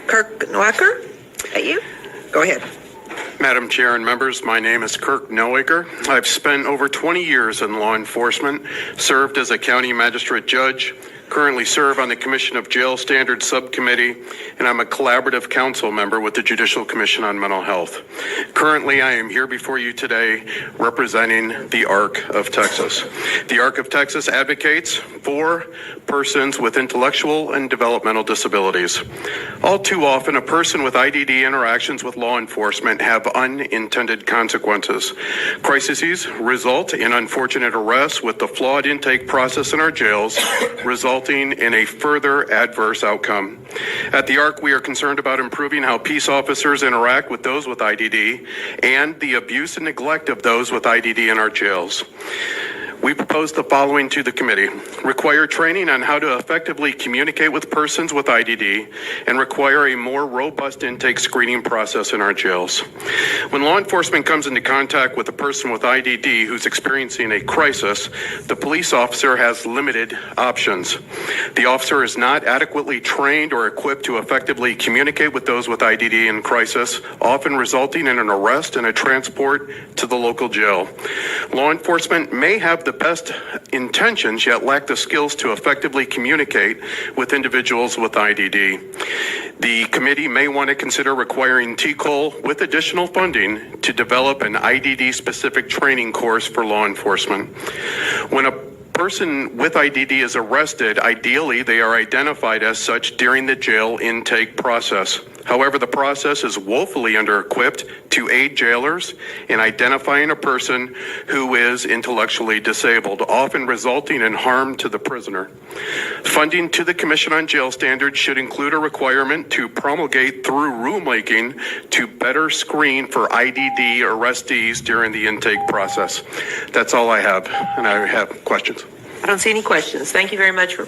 Kirk Noaker, is that you? Go ahead. Madam Chair and members, my name is Kirk Noaker. I've spent over 20 years in law enforcement, served as a county magistrate judge, currently serve on the Commission of Jail Standards Subcommittee, and I'm a collaborative council member with the Judicial Commission on Mental Health. Currently, I am here before you today representing the ARC of Texas. The ARC of Texas advocates for persons with intellectual and developmental disabilities. All too often, a person with IDD interactions with law enforcement have unintended consequences. Crises result in unfortunate arrests with the flawed intake process in our jails, resulting in a further adverse outcome. At the ARC, we are concerned about improving how peace officers interact with those with IDD and the abuse and neglect of those with IDD in our jails. We propose the following to the committee: require training on how to effectively communicate with persons with IDD and require a more robust intake screening process in our jails. When law enforcement comes into contact with a person with IDD who's experiencing a crisis, the police officer has limited options. The officer is not adequately trained or equipped to effectively communicate with those with IDD in crisis, often resulting in an arrest and a transport to the local jail. Law enforcement may have the best intentions, yet lack the skills to effectively communicate with individuals with IDD. The committee may want to consider requiring TCOL with additional funding to develop an IDD-specific training course for law enforcement. When a person with IDD is arrested, ideally they are identified as such during the jail intake process. However, the process is woefully under-equipped to aid jailers in identifying a person who is intellectually disabled, often resulting in harm to the prisoner. Funding to the Commission on Jail Standards should include a requirement to promulgate through rulemaking to better screen for IDD arrestees during the intake process. That's all I have, and I have questions. I don't see any questions. Thank you very much for